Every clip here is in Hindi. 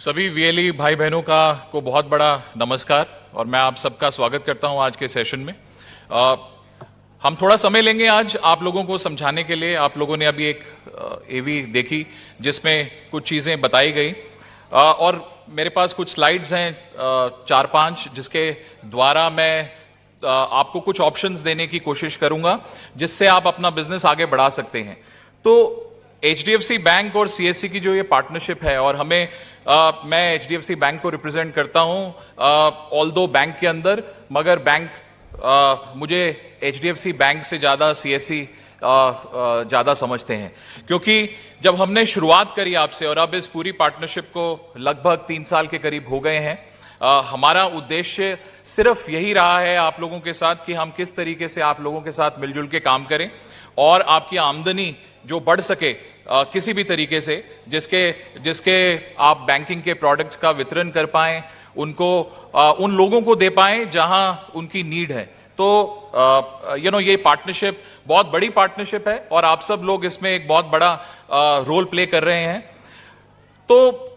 सभी वीएलई भाई बहनों को बहुत बड़ा नमस्कार और मैं आप सबका स्वागत करता हूं आज के सेशन में। हम थोड़ा समय लेंगे आज आप लोगों को समझाने के लिए। आप लोगों ने अभी एक एवी देखी जिसमें कुछ चीज़ें बताई गई और मेरे पास कुछ स्लाइड्स हैं 4-5 जिसके द्वारा मैं आपको कुछ ऑप्शंस देने की कोशिश करूंगा जिससे आप अपना बिजनेस आगे बढ़ा सकते हैं। तो एचडीएफसी बैंक और सीएससी की जो ये पार्टनरशिप है और मैं एचडीएफसी बैंक को रिप्रेजेंट करता हूं ऑल्दो बैंक के अंदर, मगर बैंक मुझे एचडीएफसी बैंक से ज़्यादा सीएससी ज़्यादा समझते हैं, क्योंकि जब हमने शुरुआत करी आपसे और अब इस पूरी पार्टनरशिप को लगभग 3 साल के करीब हो गए हैं, हमारा उद्देश्य सिर्फ यही रहा है आप लोगों के साथ कि हम किस तरीके से आप लोगों के साथ मिलजुल के काम करें और आपकी आमदनी जो बढ़ सके किसी भी तरीके से, जिसके आप बैंकिंग के प्रोडक्ट्स का वितरण कर पाएं, उनको उन लोगों को दे पाएं जहां उनकी नीड है। तो ये पार्टनरशिप बहुत बड़ी पार्टनरशिप है और आप सब लोग इसमें एक बहुत बड़ा रोल प्ले कर रहे हैं। तो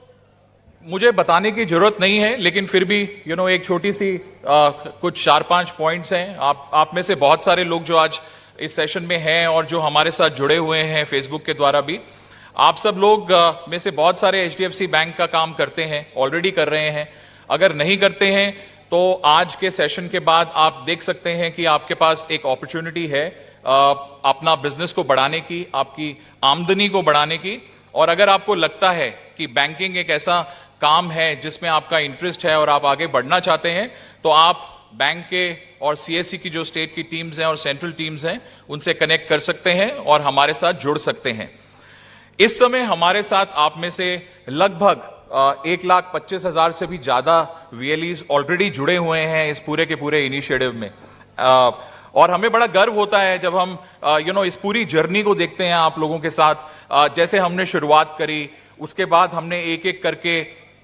मुझे बताने की जरूरत नहीं है, लेकिन फिर भी एक छोटी सी कुछ 4-5 पॉइंट्स हैं। आप में से बहुत सारे लोग जो आज इस सेशन में हैं और जो हमारे साथ जुड़े हुए हैं फेसबुक के द्वारा भी, आप सब लोग में से बहुत सारे एचडीएफसी बैंक का काम करते हैं, ऑलरेडी कर रहे हैं। अगर नहीं करते हैं तो आज के सेशन के बाद आप देख सकते हैं कि आपके पास एक अपॉर्चुनिटी है अपना बिजनेस को बढ़ाने की, आपकी आमदनी को बढ़ाने की। और अगर आपको लगता है कि बैंकिंग एक ऐसा काम है जिसमें आपका इंटरेस्ट है और आप आगे बढ़ना चाहते हैं, तो आप बैंक के और सीएससी की जो स्टेट की टीम्स हैं और सेंट्रल टीम्स हैं उनसे कनेक्ट कर सकते हैं और हमारे साथ जुड़ सकते हैं। इस समय हमारे साथ आप में से लगभग 1,25,000 से भी ज़्यादा वीएलईज ऑलरेडी जुड़े हुए हैं इस पूरे के पूरे इनिशिएटिव में। और हमें बड़ा गर्व होता है जब हम इस पूरी जर्नी को देखते हैं आप लोगों के साथ। जैसे हमने शुरुआत करी, उसके बाद हमने एक एक करके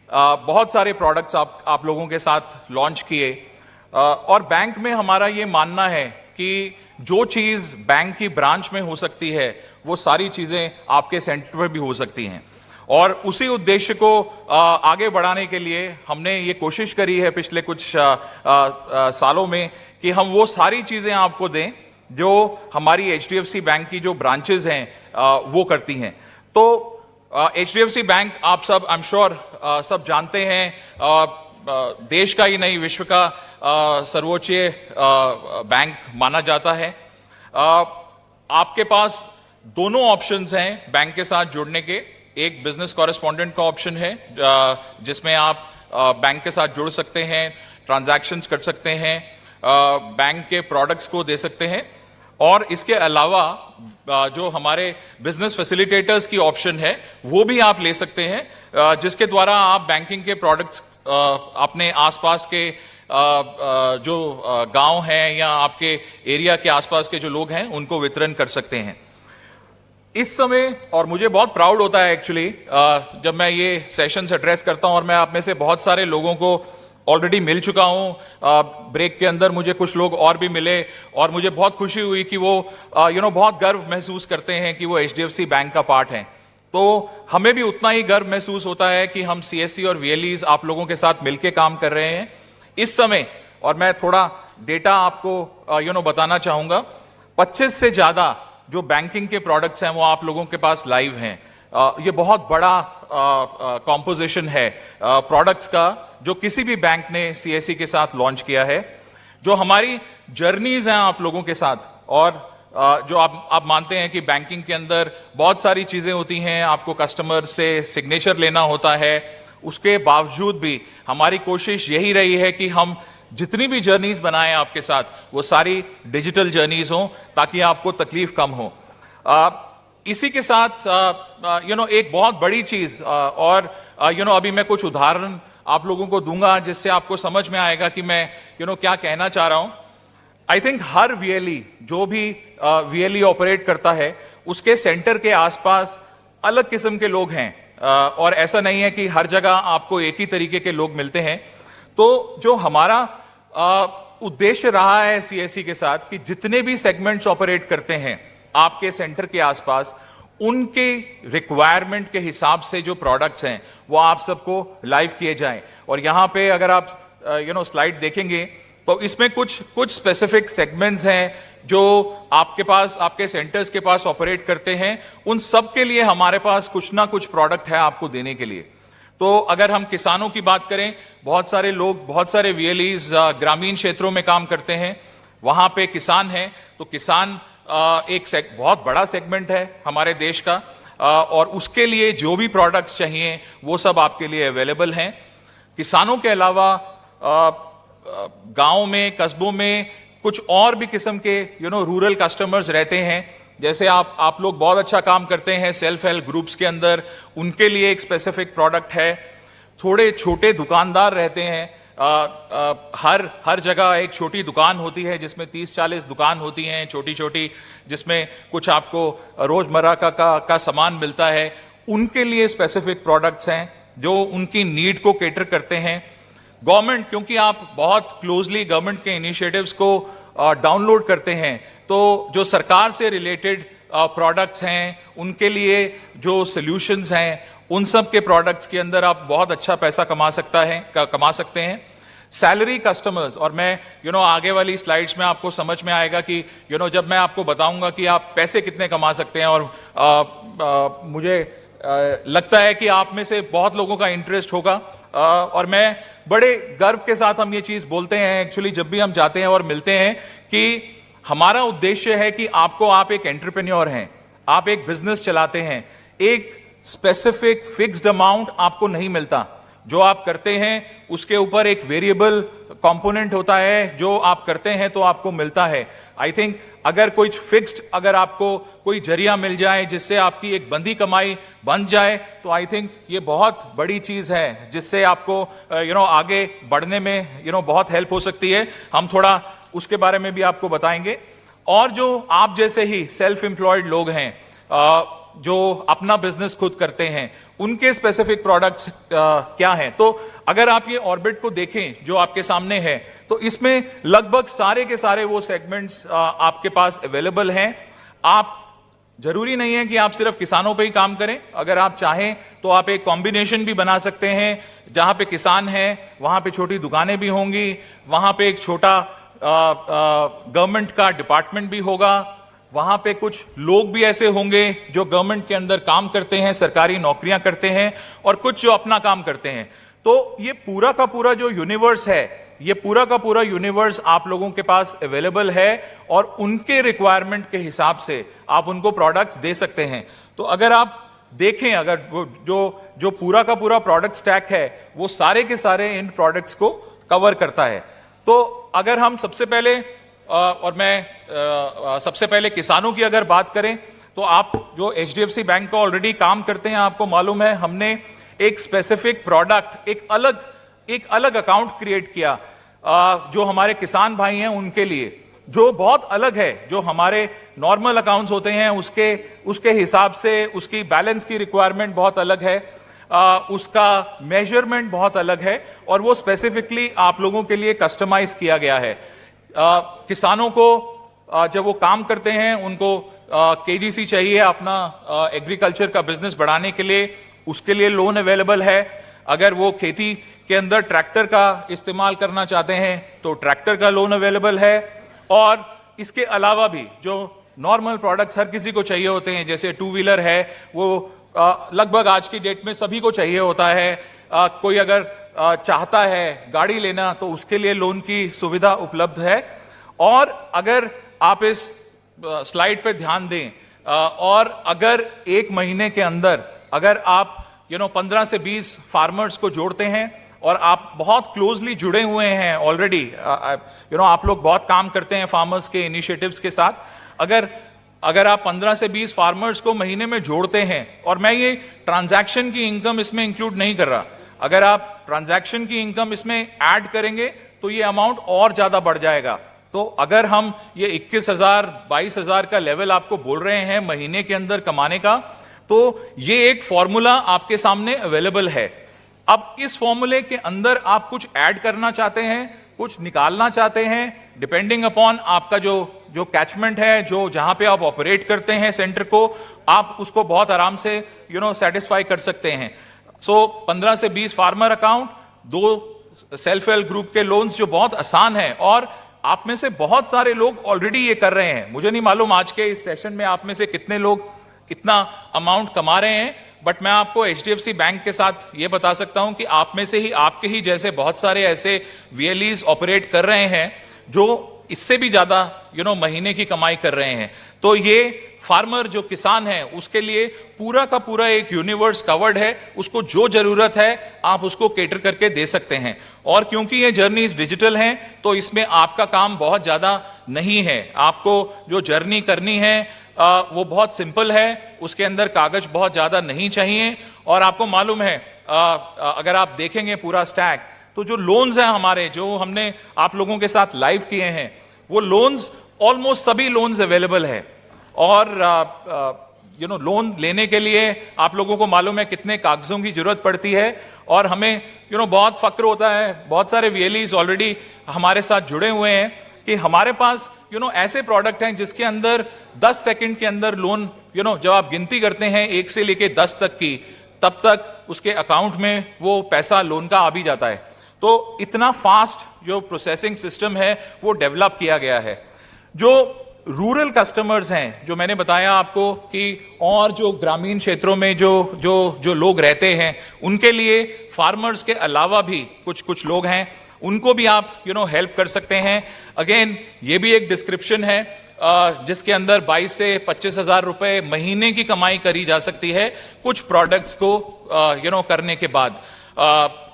बहुत सारे प्रोडक्ट्स आप लोगों के साथ लॉन्च किए। और बैंक में हमारा ये मानना है कि जो चीज़ बैंक की ब्रांच में हो सकती है वो सारी चीज़ें आपके सेंटर पर भी हो सकती हैं। और उसी उद्देश्य को आगे बढ़ाने के लिए हमने ये कोशिश करी है पिछले कुछ सालों में कि हम वो सारी चीज़ें आपको दें जो हमारी एचडीएफसी बैंक की जो ब्रांचेज हैं वो करती हैं। तो एचडीएफसी बैंक आप सब आई एम श्योर सब जानते हैं, देश का ही नहीं विश्व का सर्वोच्च बैंक माना जाता है। आपके पास दोनों ऑप्शंस हैं बैंक के साथ जुड़ने के। एक बिजनेस कॉरेस्पॉन्डेंट का ऑप्शन है जिसमें आप बैंक के साथ जुड़ सकते हैं, ट्रांजैक्शंस कर सकते हैं, बैंक के प्रोडक्ट्स को दे सकते हैं। और इसके अलावा जो हमारे बिजनेस फैसिलिटेटर्स की ऑप्शन है वो भी आप ले सकते हैं, जिसके द्वारा आप बैंकिंग के प्रोडक्ट्स अपने आसपास के जो गांव हैं या आपके एरिया के आसपास के जो लोग हैं उनको वितरण कर सकते हैं इस समय। और मुझे बहुत प्राउड होता है एक्चुअली जब मैं ये सेशंस एड्रेस करता हूं, और मैं आप में से बहुत सारे लोगों को ऑलरेडी मिल चुका हूं। ब्रेक के अंदर मुझे कुछ लोग और भी मिले और मुझे बहुत खुशी हुई कि वो बहुत गर्व महसूस करते हैं कि वो एचडीएफसी बैंक का पार्ट हैं। तो हमें भी उतना ही गर्व महसूस होता है कि हम सीएससी और वीएलईज आप लोगों के साथ मिलकर काम कर रहे हैं इस समय। और मैं थोड़ा डेटा आपको बताना चाहूंगा। 25 से ज़्यादा जो बैंकिंग के प्रोडक्ट्स हैं वो आप लोगों के पास लाइव हैं। ये बहुत बड़ा कॉम्पोजिशन है प्रोडक्ट्स का जो किसी भी बैंक ने सीएससी के साथ लॉन्च किया है। जो हमारी जर्नीज हैं आप लोगों के साथ, और जो आप मानते हैं कि बैंकिंग के अंदर बहुत सारी चीज़ें होती हैं, आपको कस्टमर से सिग्नेचर लेना होता है, उसके बावजूद भी हमारी कोशिश यही रही है कि हम जितनी भी जर्नीज बनाएं आपके साथ वो सारी डिजिटल जर्नीज हों ताकि आपको तकलीफ कम हो। इसी के साथ एक बहुत बड़ी चीज़ और अभी मैं कुछ उदाहरण आप लोगों को दूंगा जिससे आपको समझ में आएगा कि मैं क्या कहना चाह रहा हूं। आई थिंक हर वीएलई जो भी वीएलई ऑपरेट करता है उसके सेंटर के आसपास अलग किस्म के लोग हैं, और ऐसा नहीं है कि हर जगह आपको एक ही तरीके के लोग मिलते हैं। तो जो हमारा उद्देश्य रहा है सीएससी के साथ कि जितने भी सेगमेंट्स ऑपरेट करते हैं आपके सेंटर के आसपास, उनके रिक्वायरमेंट के हिसाब से जो प्रोडक्ट्स हैं वो आप सबको लाइव किए जाएं। और यहाँ पे अगर आप स्लाइड देखेंगे तो इसमें कुछ स्पेसिफिक सेगमेंट्स हैं जो आपके पास, आपके सेंटर्स के पास ऑपरेट करते हैं। उन सब के लिए हमारे पास कुछ ना कुछ प्रोडक्ट है आपको देने के लिए। तो अगर हम किसानों की बात करें, बहुत सारे लोग, बहुत सारे वीएलईज ग्रामीण क्षेत्रों में काम करते हैं, वहां पे किसान हैं। तो किसान एक बहुत बड़ा सेगमेंट है हमारे देश का, और उसके लिए जो भी प्रोडक्ट्स चाहिए वो सब आपके लिए अवेलेबल हैं। किसानों के अलावा गांव में, कस्बों में कुछ और भी किस्म के रूरल कस्टमर्स रहते हैं। जैसे आप लोग बहुत अच्छा काम करते हैं सेल्फ हेल्प ग्रुप्स के अंदर, उनके लिए एक स्पेसिफिक प्रोडक्ट है। थोड़े छोटे दुकानदार रहते हैं, हर जगह एक छोटी दुकान होती है जिसमें 30-40 दुकान होती हैं छोटी छोटी, जिसमें कुछ आपको रोजमर्रा का सामान मिलता है। उनके लिए स्पेसिफिक प्रोडक्ट्स हैं जो उनकी नीड को कैटर करते हैं। गवर्नमेंट, क्योंकि आप बहुत क्लोजली गवर्नमेंट के इनिशिएटिव्स को डाउनलोड करते हैं, तो जो सरकार से रिलेटेड प्रोडक्ट्स हैं उनके लिए जो सॉल्यूशंस हैं, उन सब के प्रोडक्ट्स के अंदर आप बहुत अच्छा पैसा कमा सकते हैं। सैलरी कस्टमर्स, और मैं आगे वाली स्लाइड्स में आपको समझ में आएगा कि जब मैं आपको बताऊंगा कि आप पैसे कितने कमा सकते हैं, और मुझे लगता है कि आप में से बहुत लोगों का इंटरेस्ट होगा, और मैं बड़े गर्व के साथ हम ये चीज बोलते हैं एक्चुअली जब भी हम जाते हैं और मिलते हैं, कि हमारा उद्देश्य है कि आप एक एंटरप्रेन्योर हैं, आप एक बिजनेस चलाते हैं। एक स्पेसिफिक फिक्स्ड अमाउंट आपको नहीं मिलता, जो आप करते हैं उसके ऊपर एक वेरिएबल कंपोनेंट होता है, जो आप करते हैं तो आपको मिलता है। आई थिंक अगर अगर आपको कोई जरिया मिल जाए जिससे आपकी एक बंदी कमाई बन जाए, तो आई थिंक ये बहुत बड़ी चीज है जिससे आपको आगे बढ़ने में बहुत हेल्प हो सकती है। हम थोड़ा उसके बारे में भी आपको बताएंगे। और जो आप जैसे ही सेल्फ एम्प्लॉयड लोग हैं, जो अपना बिजनेस खुद करते हैं, उनके स्पेसिफिक प्रोडक्ट्स क्या हैं। तो अगर आप ये ऑर्बिट को देखें जो आपके सामने है, तो इसमें लगभग सारे के सारे वो सेगमेंट्स आपके पास अवेलेबल हैं। आप, जरूरी नहीं है कि आप सिर्फ किसानों पे ही काम करें। अगर आप चाहें तो आप एक कॉम्बिनेशन भी बना सकते हैं, जहां पे किसान हैं वहां पे छोटी दुकानें भी होंगी, वहां पे एक छोटा गवर्नमेंट का डिपार्टमेंट भी होगा, वहां पे कुछ लोग भी ऐसे होंगे जो गवर्नमेंट के अंदर काम करते हैं, सरकारी नौकरियां करते हैं, और कुछ जो अपना काम करते हैं। तो ये पूरा का पूरा जो यूनिवर्स है, ये पूरा का पूरा यूनिवर्स आप लोगों के पास अवेलेबल है, और उनके रिक्वायरमेंट के हिसाब से आप उनको प्रोडक्ट्स दे सकते हैं। तो अगर आप देखें, अगर जो पूरा का पूरा प्रोडक्ट स्टैक है, वो सारे के सारे इन प्रोडक्ट्स को कवर करता है। तो अगर हम सबसे पहले किसानों की अगर बात करें, तो आप जो HDFC बैंक का ऑलरेडी काम करते हैं, आपको मालूम है हमने एक स्पेसिफिक प्रोडक्ट, एक अलग अकाउंट क्रिएट किया जो हमारे किसान भाई हैं उनके लिए, जो बहुत अलग है। जो हमारे नॉर्मल अकाउंट्स होते हैं उसके हिसाब से उसकी बैलेंस की रिक्वायरमेंट बहुत अलग है, उसका मेजरमेंट बहुत अलग है, और वो स्पेसिफिकली आप लोगों के लिए कस्टमाइज किया गया है। किसानों को जब वो काम करते हैं, उनको KGC चाहिए अपना एग्रीकल्चर का बिजनेस बढ़ाने के लिए, उसके लिए लोन अवेलेबल है। अगर वो खेती के अंदर ट्रैक्टर का इस्तेमाल करना चाहते हैं तो ट्रैक्टर का लोन अवेलेबल है। और इसके अलावा भी जो नॉर्मल प्रोडक्ट्स हर किसी को चाहिए होते हैं, जैसे 2 व्हीलर है, वो लगभग आज की डेट में सभी को चाहिए होता है। कोई अगर चाहता है गाड़ी लेना, तो उसके लिए लोन की सुविधा उपलब्ध है। और अगर आप इस स्लाइड पे ध्यान दें, और अगर एक महीने के अंदर अगर आप 15 से 20 फार्मर्स को जोड़ते हैं, और आप बहुत क्लोजली जुड़े हुए हैं ऑलरेडी, आप लोग बहुत काम करते हैं फार्मर्स के इनिशिएटिव्स के साथ, अगर आप 15 से 20 फार्मर्स को महीने में जोड़ते हैं, और मैं ये ट्रांजैक्शन की इनकम इसमें इंक्लूड नहीं कर रहा, अगर आप ट्रांजैक्शन की इनकम इसमें ऐड करेंगे तो ये अमाउंट और ज्यादा बढ़ जाएगा। तो अगर हम ये 21,000 22,000 का लेवल आपको बोल रहे हैं महीने के अंदर कमाने का, तो ये एक फॉर्मूला आपके सामने अवेलेबल है। अब इस फॉर्मूले के अंदर आप कुछ ऐड करना चाहते हैं, कुछ निकालना चाहते हैं, डिपेंडिंग अपॉन आपका जो कैचमेंट है, जो जहां पे आप ऑपरेट करते हैं सेंटर को, आप उसको बहुत आराम से सेटिस्फाई कर सकते हैं। सो 15 से 20 farmer account, 2 self help group के लोन्स जो बहुत आसान है, और आप में से बहुत सारे लोग ऑलरेडी ये कर रहे हैं। मुझे नहीं मालूम आज के इस सेशन में आप में से कितने लोग इतना अमाउंट कमा रहे हैं, बट मैं आपको एचडीएफसी बैंक के साथ ये बता सकता हूं कि आप में से ही, आपके ही जैसे बहुत सारे ऐसे वीएलईज ऑपरेट कर रहे हैं जो इससे भी ज्यादा महीने की कमाई कर रहे हैं। तो ये फार्मर जो किसान है उसके लिए पूरा का पूरा एक यूनिवर्स कवर्ड है, उसको जो जरूरत है आप उसको केटर करके दे सकते हैं। और क्योंकि ये जर्नीज डिजिटल हैं तो इसमें आपका काम बहुत ज्यादा नहीं है। आपको जो जर्नी करनी है वो बहुत सिंपल है, उसके अंदर कागज बहुत ज्यादा नहीं चाहिए। और आपको मालूम है अगर आप देखेंगे पूरा स्टैक, तो जो लोन्स हैं हमारे, जो हमने आप लोगों के साथ लाइव किए हैं, वो लोन्स ऑलमोस्ट सभी लोन्स अवेलेबल है। और लोन लेने के लिए आप लोगों को मालूम है कितने कागजों की जरूरत पड़ती है, और हमें बहुत फक्र होता है, बहुत सारे वीएलईज ऑलरेडी हमारे साथ जुड़े हुए हैं कि हमारे पास ऐसे प्रोडक्ट हैं जिसके अंदर 10 सेकंड के अंदर लोन, जब आप गिनती करते हैं 1 से लेके 10 तक की, तब तक उसके अकाउंट में वो पैसा लोन का आ भी जाता है। तो इतना फास्ट जो प्रोसेसिंग सिस्टम है वो डेवलप किया गया है। जो रूरल कस्टमर्स हैं, जो मैंने बताया आपको कि और जो ग्रामीण क्षेत्रों में जो लोग रहते हैं, उनके लिए फार्मर्स के अलावा भी कुछ लोग हैं, उनको भी आप हेल्प कर सकते हैं। अगेन ये भी एक डिस्क्रिप्शन है जिसके अंदर 22 से 25 हजार रुपए महीने की कमाई करी जा सकती है कुछ प्रोडक्ट्स को करने के बाद।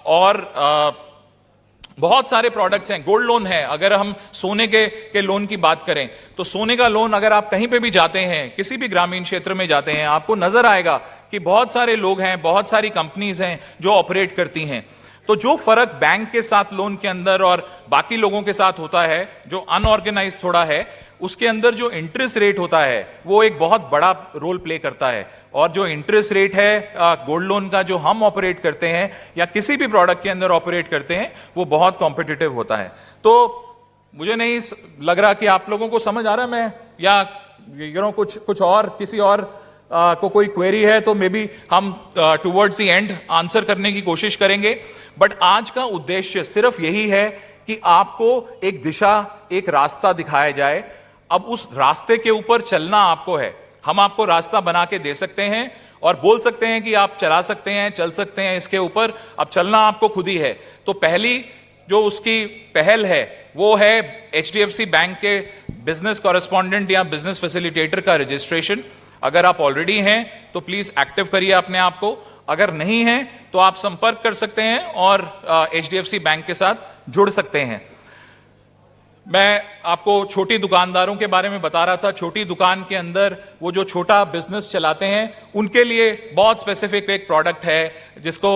और बहुत सारे प्रोडक्ट्स हैं। गोल्ड लोन है, अगर हम सोने के लोन की बात करें तो सोने का लोन, अगर आप कहीं पे भी जाते हैं, किसी भी ग्रामीण क्षेत्र में जाते हैं, आपको नजर आएगा कि बहुत सारे लोग हैं, बहुत सारी कंपनीज हैं जो ऑपरेट करती हैं। तो जो फर्क बैंक के साथ लोन के अंदर और बाकी लोगों के साथ होता है, जो अनऑर्गेनाइज थोड़ा है, उसके अंदर जो इंटरेस्ट रेट होता है वो एक बहुत बड़ा रोल प्ले करता है। और जो इंटरेस्ट रेट है गोल्ड लोन का जो हम ऑपरेट करते हैं या किसी भी प्रोडक्ट के अंदर ऑपरेट करते हैं, वो बहुत कॉम्पिटिटिव होता है। तो मुझे नहीं लग रहा कि आप लोगों को समझ आ रहा है मैं, या कुछ और किसी और को कोई क्वेरी है तो मे बी हम टुवर्ड्स द एंड आंसर करने की कोशिश करेंगे। बट आज का उद्देश्य सिर्फ यही है कि आपको एक दिशा, एक रास्ता दिखाया जाए। अब उस रास्ते के ऊपर चलना आपको है। हम आपको रास्ता बना के दे सकते हैं और बोल सकते हैं कि आप चला सकते हैं, चल सकते हैं इसके ऊपर, अब चलना आपको खुद ही है। तो पहली जो उसकी पहल है वो है एचडीएफसी बैंक के बिजनेस कॉरेस्पॉन्डेंट या बिजनेस फैसिलिटेटर का रजिस्ट्रेशन। अगर आप ऑलरेडी हैं तो प्लीज एक्टिव करिए अपने आप को, अगर नहीं है तो आप संपर्क कर सकते हैं और एचडीएफसी बैंक के साथ जुड़ सकते हैं। मैं आपको छोटी दुकानदारों के बारे में बता रहा था। छोटी दुकान के अंदर वो जो छोटा बिजनेस चलाते हैं उनके लिए बहुत स्पेसिफिक एक प्रोडक्ट है जिसको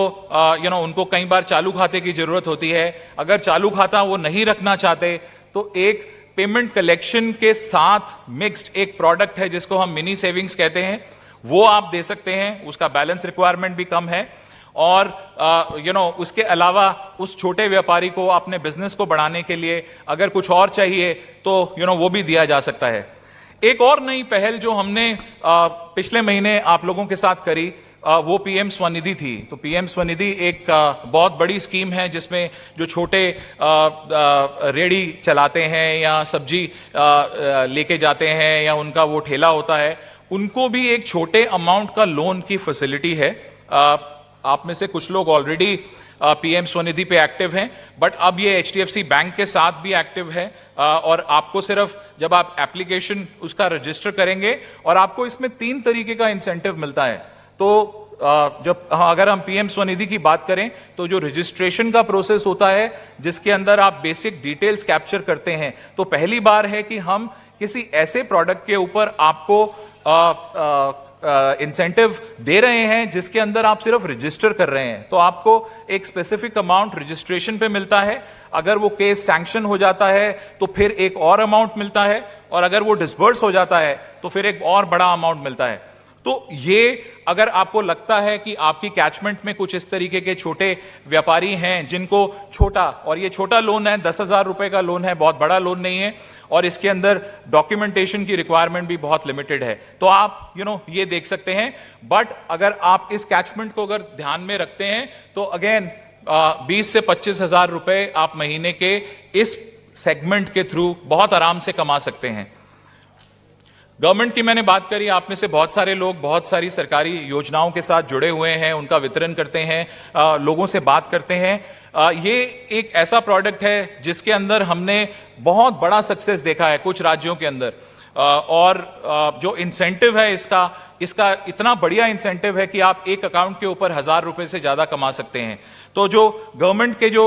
उनको कई बार चालू खाते की जरूरत होती है। अगर चालू खाता वो नहीं रखना चाहते तो एक पेमेंट कलेक्शन के साथ मिक्स्ड एक प्रोडक्ट है जिसको हम मिनी सेविंग्स कहते हैं, वो आप दे सकते हैं। उसका बैलेंस रिक्वायरमेंट भी कम है और उसके अलावा उस छोटे व्यापारी को अपने बिजनेस को बढ़ाने के लिए अगर कुछ और चाहिए तो वो भी दिया जा सकता है। एक और नई पहल जो हमने पिछले महीने आप लोगों के साथ करी वो पीएम स्वनिधि थी। तो पीएम स्वनिधि एक बहुत बड़ी स्कीम है जिसमें जो छोटे रेड़ी चलाते हैं या सब्जी लेके जाते हैं या उनका वो ठेला होता है, उनको भी एक छोटे अमाउंट का लोन की फैसिलिटी है। आप में से कुछ लोग ऑलरेडी पीएम स्वनिधि पे एक्टिव हैं, बट अब ये एचडीएफसी बैंक के साथ भी एक्टिव है। और आपको सिर्फ जब आप एप्लीकेशन उसका रजिस्टर करेंगे और आपको इसमें 3 तरीके का इंसेंटिव मिलता है। तो अगर हम पीएम स्वनिधि की बात करें तो जो रजिस्ट्रेशन का प्रोसेस होता है जिसके अंदर आप बेसिक डिटेल्स कैप्चर करते हैं, तो पहली बार है कि हम किसी ऐसे प्रोडक्ट के ऊपर आपको इंसेंटिव दे रहे हैं जिसके अंदर आप सिर्फ रजिस्टर कर रहे हैं। तो आपको एक स्पेसिफिक अमाउंट रजिस्ट्रेशन पे मिलता है। अगर वो केस सैंक्शन हो जाता है तो फिर एक और अमाउंट मिलता है, और अगर वो डिसबर्स हो जाता है तो फिर एक और बड़ा अमाउंट मिलता है। तो ये अगर आपको लगता है कि आपकी कैचमेंट में कुछ इस तरीके के छोटे व्यापारी हैं जिनको छोटा, और ये छोटा लोन है, 10,000 रुपए का लोन है, बहुत बड़ा लोन नहीं है, और इसके अंदर डॉक्यूमेंटेशन की रिक्वायरमेंट भी बहुत लिमिटेड है, तो आप ये देख सकते हैं। बट अगर आप इस कैचमेंट को अगर ध्यान में रखते हैं तो अगेन 20 से 25,000 रुपए आप महीने के इस सेगमेंट के थ्रू बहुत आराम से कमा सकते हैं। गवर्नमेंट की मैंने बात करी, आप में से बहुत सारे लोग बहुत सारी सरकारी योजनाओं के साथ जुड़े हुए हैं, उनका वितरण करते हैं, लोगों से बात करते हैं। ये एक ऐसा प्रोडक्ट है जिसके अंदर हमने बहुत बड़ा सक्सेस देखा है कुछ राज्यों के अंदर, और जो इंसेंटिव है इसका इतना बढ़िया इंसेंटिव है कि आप एक अकाउंट के ऊपर 1,000 रुपए से ज्यादा कमा सकते हैं। तो जो गवर्नमेंट के जो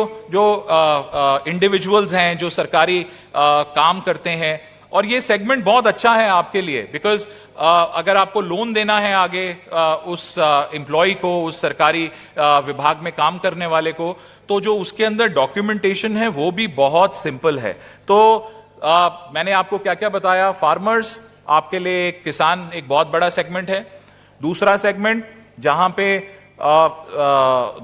इंडिविजुअल्स हैं, जो सरकारी काम करते हैं, और ये सेगमेंट बहुत अच्छा है आपके लिए, बिकॉज अगर आपको लोन देना है आगे उस एम्प्लॉय को, उस सरकारी विभाग में काम करने वाले को, तो जो उसके अंदर डॉक्यूमेंटेशन है वो भी बहुत सिंपल है। तो मैंने आपको क्या क्या बताया। फार्मर्स आपके लिए, किसान एक बहुत बड़ा सेगमेंट है। दूसरा सेगमेंट जहां पे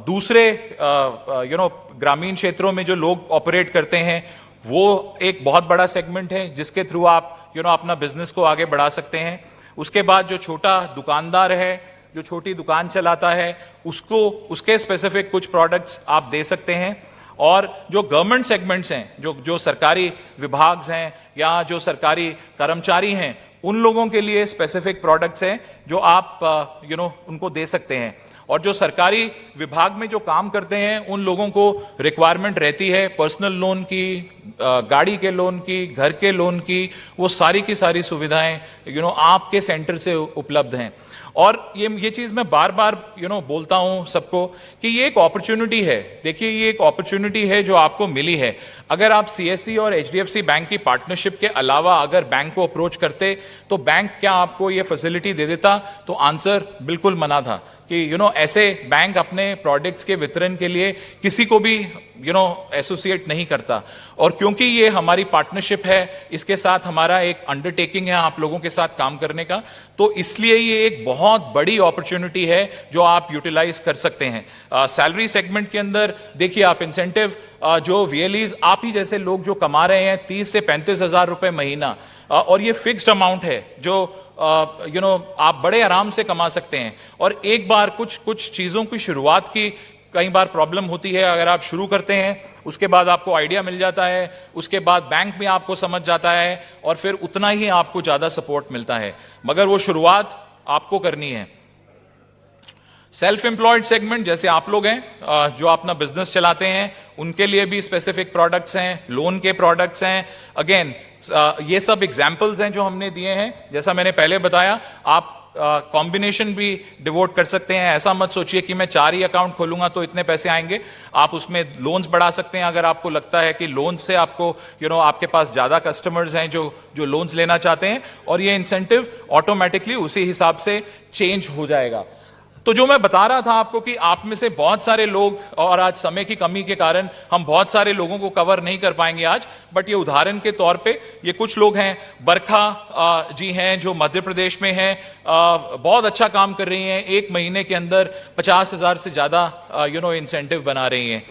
दूसरे ग्रामीण क्षेत्रों में जो लोग ऑपरेट करते हैं, वो एक बहुत बड़ा सेगमेंट है जिसके थ्रू आप अपना बिजनेस को आगे बढ़ा सकते हैं। उसके बाद जो छोटा दुकानदार है, जो छोटी दुकान चलाता है, उसके स्पेसिफिक कुछ प्रोडक्ट्स आप दे सकते हैं। और जो गवर्नमेंट सेगमेंट्स हैं, जो सरकारी विभाग हैं या जो सरकारी कर्मचारी हैं, उन लोगों के लिए स्पेसिफिक प्रोडक्ट्स हैं जो आप उनको दे सकते हैं। और जो सरकारी विभाग में जो काम करते हैं, उन लोगों को रिक्वायरमेंट रहती है पर्सनल लोन की, गाड़ी के लोन की, घर के लोन की, वो सारी की सारी सुविधाएं आपके सेंटर से उपलब्ध हैं। और ये चीज मैं बार बार बोलता हूं सबको कि ये एक अपॉर्चुनिटी है। देखिए, ये एक अपॉर्चुनिटी है जो आपको मिली है। अगर आप सीएससी और एचडीएफसी बैंक की पार्टनरशिप के अलावा अगर बैंक को अप्रोच करते तो बैंक क्या आपको ये फैसिलिटी दे देता? तो आंसर बिल्कुल मना था कि ऐसे बैंक अपने प्रोडक्ट्स के वितरण के लिए किसी को भी एसोसिएट नहीं करता। और क्योंकि ये हमारी पार्टनरशिप है, इसके साथ हमारा एक अंडरटेकिंग है आप लोगों के साथ काम करने का, तो इसलिए ये एक बहुत बड़ी अपॉर्चुनिटी है जो आप यूटिलाइज कर सकते हैं। सैलरी सेगमेंट के अंदर देखिए, आप इंसेंटिव जो वीएलईज आप ही जैसे लोग जो कमा रहे हैं 30 से 35,000 रुपए महीना, और ये फिक्स्ड अमाउंट है जो आप बड़े आराम से कमा सकते हैं। और एक बार कुछ चीजों की शुरुआत की कई बार प्रॉब्लम होती है। अगर आप शुरू करते हैं, उसके बाद आपको आइडिया मिल जाता है, उसके बाद बैंक भी आपको समझ जाता है, और फिर उतना ही आपको ज्यादा सपोर्ट मिलता है, मगर वो शुरुआत आपको करनी है। सेल्फ एम्प्लॉयड सेगमेंट जैसे आप लोग हैं जो अपना बिजनेस चलाते हैं, उनके लिए भी स्पेसिफिक प्रोडक्ट्स हैं, लोन के प्रोडक्ट्स हैं। अगेन ये सब एग्जाम्पल्स हैं जो हमने दिए हैं। जैसा मैंने पहले बताया, आप कॉम्बिनेशन भी डिवोट कर सकते हैं। ऐसा मत सोचिए कि मैं 4 ही अकाउंट खोलूंगा तो इतने पैसे आएंगे। आप उसमें लोन्स बढ़ा सकते हैं अगर आपको लगता है कि लोन से आपको आपके पास ज्यादा कस्टमर्स हैं जो लोन्स लेना चाहते हैं, और ये इंसेंटिव ऑटोमेटिकली उसी हिसाब से चेंज हो जाएगा। तो जो मैं बता रहा था आपको कि आप में से बहुत सारे लोग, और आज समय की कमी के कारण हम बहुत सारे लोगों को कवर नहीं कर पाएंगे आज, बट ये उदाहरण के तौर पे ये कुछ लोग हैं। बरखा जी हैं जो मध्य प्रदेश में हैं, बहुत अच्छा काम कर रही हैं। एक महीने के अंदर 50,000 से ज्यादा इंसेंटिव बना रही हैं।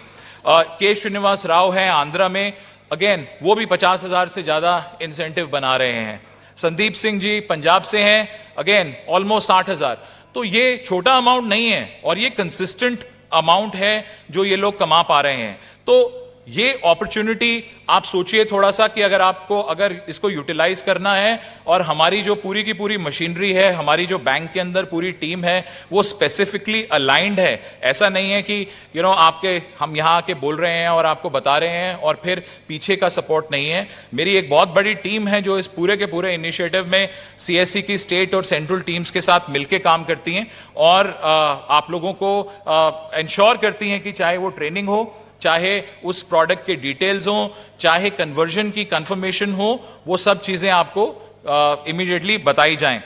के श्रीनिवास राव हैं आंध्रा में, अगेन वो भी 50,000 से ज्यादा इंसेंटिव बना रहे हैं। संदीप सिंह जी पंजाब से हैं, अगेन ऑलमोस्ट 60,000। तो ये छोटा अमाउंट नहीं है, और ये कंसिस्टेंट अमाउंट है जो ये लोग कमा पा रहे हैं। तो ये अपॉर्चुनिटी आप सोचिए थोड़ा सा कि अगर इसको यूटिलाइज करना है, और हमारी जो पूरी की पूरी मशीनरी है, हमारी जो बैंक के अंदर पूरी टीम है, वो स्पेसिफिकली अलाइंड है। ऐसा नहीं है कि हम यहाँ आके बोल रहे हैं और आपको बता रहे हैं और फिर पीछे का सपोर्ट नहीं है। मेरी एक बहुत बड़ी टीम है जो इस पूरे के पूरे इनिशिएटिव में सीएससी की स्टेट और सेंट्रल टीम्स के साथ मिलकर काम करती हैं, और आप लोगों को इंश्योर करती हैं कि चाहे वो ट्रेनिंग हो, चाहे उस प्रोडक्ट के डिटेल्स हो, चाहे कन्वर्जन की कंफर्मेशन हो, वो सब चीजें आपको इमीडिएटली बताई जाएं।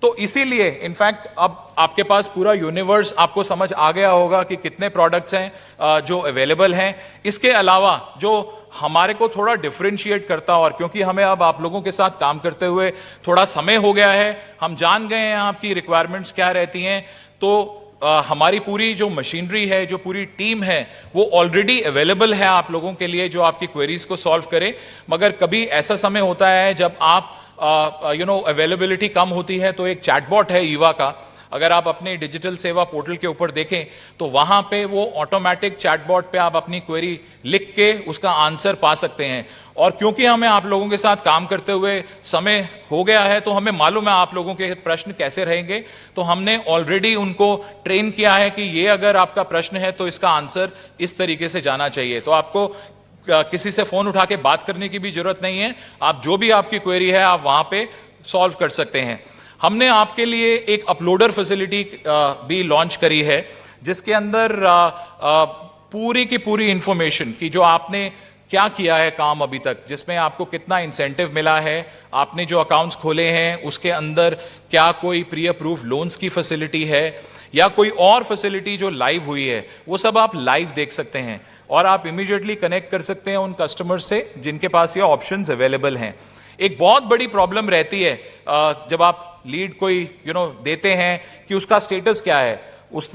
तो इसीलिए इनफैक्ट अब आपके पास पूरा यूनिवर्स आपको समझ आ गया होगा कि कितने प्रोडक्ट्स हैं जो अवेलेबल हैं। इसके अलावा जो हमारे को थोड़ा डिफरेंशिएट करता, और क्योंकि हमें अब आप लोगों के साथ काम करते हुए थोड़ा समय हो गया है, हम जान गए हैं आपकी रिक्वायरमेंट्स क्या रहती हैं, तो हमारी पूरी जो मशीनरी है, जो पूरी टीम है, वो ऑलरेडी अवेलेबल है आप लोगों के लिए जो आपकी क्वेरीज को सॉल्व करे। मगर कभी ऐसा समय होता है जब आप अवेलेबिलिटी कम होती है, तो एक चैटबॉट है ईवा का, अगर आप अपने डिजिटल सेवा पोर्टल के ऊपर देखें तो वहां पे वो ऑटोमेटिक चैटबॉट पे आप अपनी क्वेरी लिख के उसका आंसर पा सकते हैं। और क्योंकि हमें आप लोगों के साथ काम करते हुए समय हो गया है, तो हमें मालूम है आप लोगों के प्रश्न कैसे रहेंगे, तो हमने ऑलरेडी उनको ट्रेन किया है कि ये अगर आपका प्रश्न है तो इसका आंसर इस तरीके से जाना चाहिए। तो आपको किसी से फोन उठा के बात करने की भी जरूरत नहीं है, आप जो भी आपकी क्वेरी है आप वहां पे सॉल्व कर सकते हैं। हमने आपके लिए एक अपलोडर फैसिलिटी भी लॉन्च करी है, जिसके अंदर पूरी की पूरी इंफॉर्मेशन कि जो आपने क्या किया है काम अभी तक, जिसमें आपको कितना इंसेंटिव मिला है, आपने जो अकाउंट्स खोले हैं उसके अंदर क्या कोई प्री अप्रूव लोन्स की फैसिलिटी है या कोई और फैसिलिटी जो लाइव हुई है, वो सब आप लाइव देख सकते हैं और आप इमीडिएटली कनेक्ट कर सकते हैं उन कस्टमर से जिनके पास ये ऑप्शंस अवेलेबल हैं। एक बहुत बड़ी प्रॉब्लम रहती है जब आप लीड कोई देते हैं कि उसका स्टेटस क्या है,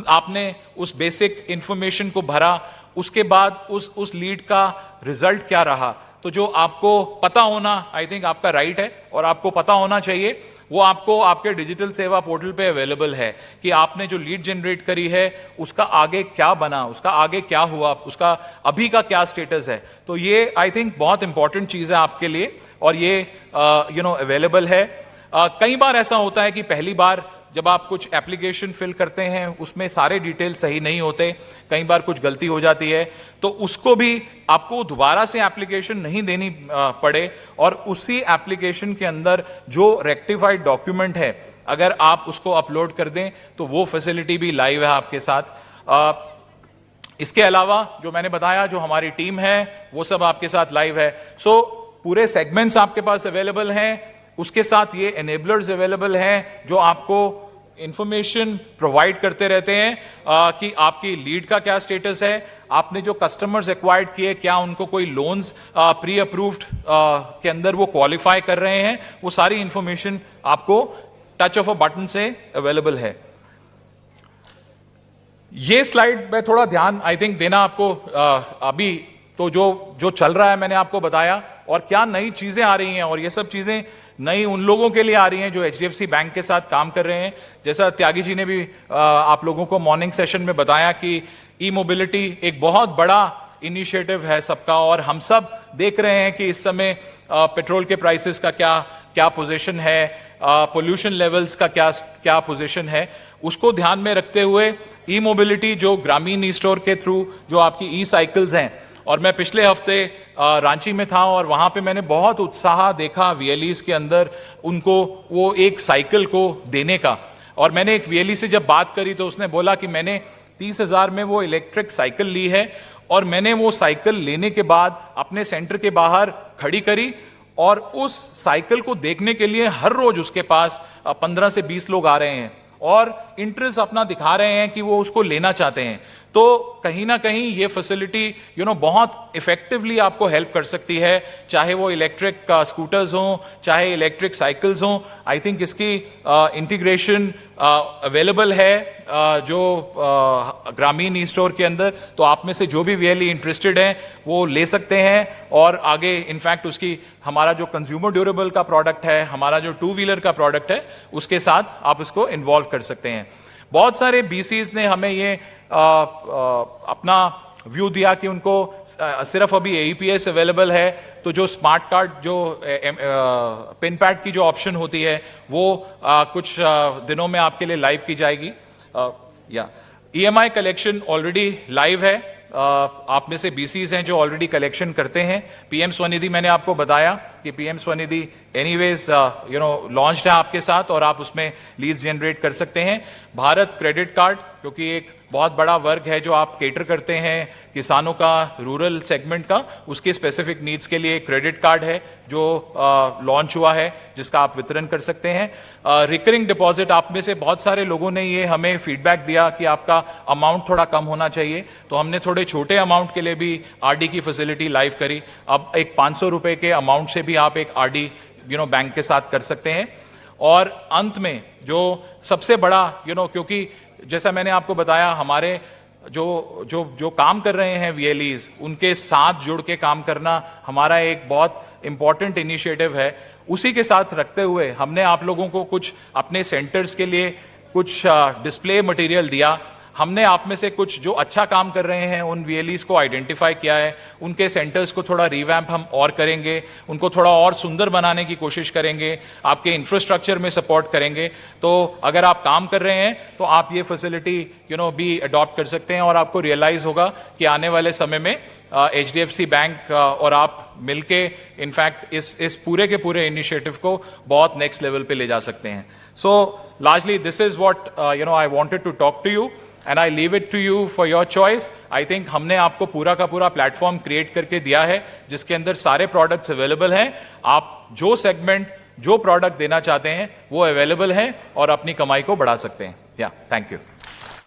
आपने उस बेसिक इंफॉर्मेशन को भरा, उसके बाद उस लीड का रिजल्ट क्या रहा, तो जो आपको पता होना आई थिंक आपका राइट है और आपको पता होना चाहिए, वो आपको आपके डिजिटल सेवा पोर्टल पे अवेलेबल है कि आपने जो लीड जनरेट करी है उसका आगे क्या बना, उसका आगे क्या हुआ, उसका अभी का क्या स्टेटस है। तो ये आई थिंक बहुत इंपॉर्टेंट चीज है आपके लिए और ये अवेलेबल है। कई बार ऐसा होता है कि पहली बार जब आप कुछ एप्लीकेशन फिल करते हैं उसमें सारे डिटेल सही नहीं होते, कई बार कुछ गलती हो जाती है, तो उसको भी आपको दोबारा से एप्लीकेशन नहीं देनी पड़े और उसी एप्लीकेशन के अंदर जो रेक्टिफाइड डॉक्यूमेंट है अगर आप उसको अपलोड कर दें तो वो फैसिलिटी भी लाइव है आपके साथ। इसके अलावा जो मैंने बताया जो हमारी टीम है वो सब आपके साथ लाइव है। सो पूरे सेगमेंट्स आपके पास अवेलेबल हैं, उसके साथ ये एनेबलर्स अवेलेबल हैं जो आपको इंफॉर्मेशन प्रोवाइड करते रहते हैं कि आपकी लीड का क्या स्टेटस है, आपने जो कस्टमर्स एक्वायर्ड किए क्या उनको कोई लोन्स प्री अप्रूव्ड के अंदर वो क्वालिफाई कर रहे हैं, वो सारी इंफॉर्मेशन आपको टच ऑफ अ बटन से अवेलेबल है। ये स्लाइड में थोड़ा ध्यान आई थिंक देना आपको अभी तो जो चल रहा है मैंने आपको बताया और क्या नई चीजें आ रही हैं, और ये सब चीजें नई उन लोगों के लिए आ रही हैं जो एचडीएफसी बैंक के साथ काम कर रहे हैं। जैसा त्यागी जी ने भी आप लोगों को मॉर्निंग सेशन में बताया कि ई मोबिलिटी एक बहुत बड़ा इनिशिएटिव है सबका, और हम सब देख रहे हैं कि इस समय पेट्रोल के प्राइसेस का क्या पोजीशन है, पोल्यूशन लेवल्स का क्या पोजीशन है, उसको ध्यान में रखते हुए ई मोबिलिटी जो ग्रामीण ई स्टोर के थ्रू जो आपकी ई साइकिल्स हैं, और मैं पिछले हफ्ते रांची में था और वहां पे मैंने बहुत उत्साह देखा वीएलईज के अंदर उनको वो एक साइकिल को देने का। और मैंने एक वीएलई से जब बात करी तो उसने बोला कि मैंने 30,000 में वो इलेक्ट्रिक साइकिल ली है और मैंने वो साइकिल लेने के बाद अपने सेंटर के बाहर खड़ी करी और उस साइकिल को देखने के लिए हर रोज उसके पास 15 से 20 लोग आ रहे हैं और इंटरेस्ट अपना दिखा रहे हैं कि वो उसको लेना चाहते हैं। तो कहीं ना कहीं ये फैसिलिटी बहुत इफेक्टिवली आपको हेल्प कर सकती है, चाहे वो इलेक्ट्रिक स्कूटर्स हों चाहे इलेक्ट्रिक साइकिल्स हों। आई थिंक इसकी इंटीग्रेशन अवेलेबल है जो ग्रामीण ई स्टोर के अंदर, तो आप में से जो भी वीएलई इंटरेस्टेड हैं वो ले सकते हैं और आगे इनफैक्ट उसकी हमारा जो कंज्यूमर ड्यूरेबल का प्रोडक्ट है, हमारा जो 2 व्हीलर का प्रोडक्ट है, उसके साथ आप इसको इन्वॉल्व कर सकते हैं। बहुत सारे बीसीज ने हमें ये अपना व्यू दिया कि उनको सिर्फ अभी एईपीएस अवेलेबल है, तो जो स्मार्ट कार्ड जो पिन पैड की जो ऑप्शन होती है वो कुछ दिनों में आपके लिए लाइव की जाएगी। या ईएमआई कलेक्शन ऑलरेडी लाइव है। आप में से बीसीज हैं जो ऑलरेडी कलेक्शन करते हैं। पीएम स्वनिधि मैंने आपको बताया कि पीएम स्वनिधि एनीवेज लॉन्च्ड है आपके साथ और आप उसमें लीड्स जनरेट कर सकते हैं। भारत क्रेडिट कार्ड, क्योंकि एक बहुत बड़ा वर्ग है जो आप केटर करते हैं, किसानों का, रूरल सेगमेंट का, उसके स्पेसिफिक नीड्स के लिए क्रेडिट कार्ड है जो लॉन्च हुआ है, जिसका आप वितरण कर सकते हैं। रिकरिंग डिपॉजिट, आप में से बहुत सारे लोगों ने ये हमें फीडबैक दिया कि आपका अमाउंट थोड़ा कम होना चाहिए, तो हमने थोड़े छोटे अमाउंट के लिए भी आरडी की फैसिलिटी लाइव करी। अब एक 500 रुपए के अमाउंट से भी आप एक आरडी बैंक के साथ कर सकते हैं। और अंत में जो सबसे बड़ा क्योंकि जैसा मैंने आपको बताया, हमारे जो काम कर रहे हैं वीएलईज, उनके साथ जुड़ के काम करना हमारा एक बहुत इंपॉर्टेंट इनिशिएटिव है। उसी के साथ रखते हुए हमने आप लोगों को कुछ अपने सेंटर्स के लिए कुछ डिस्प्ले मटेरियल दिया। हमने आप में से कुछ जो अच्छा काम कर रहे हैं उन वीएलईज को आइडेंटिफाई किया है, उनके सेंटर्स को थोड़ा रिवैम्प हम और करेंगे, उनको थोड़ा और सुंदर बनाने की कोशिश करेंगे, आपके इंफ्रास्ट्रक्चर में सपोर्ट करेंगे। तो अगर आप काम कर रहे हैं तो आप ये फैसिलिटी भी अडॉप्ट कर सकते हैं और आपको रियलाइज होगा कि आने वाले समय में एचडीएफसी बैंक और आप मिलके इनफैक्ट इस पूरे के पूरे इनिशिएटिव को बहुत नेक्स्ट लेवल पे ले जा सकते हैं। So largely this is what I wanted to talk to you and I leave it to you for your choice. I think हमने आपको पूरा का पूरा प्लेटफॉर्म क्रिएट करके दिया है जिसके अंदर सारे प्रोडक्ट्स अवेलेबल हैं। आप जो सेगमेंट, जो प्रोडक्ट देना चाहते हैं वो अवेलेबल हैं और अपनी कमाई को बढ़ा सकते हैं। Thank you.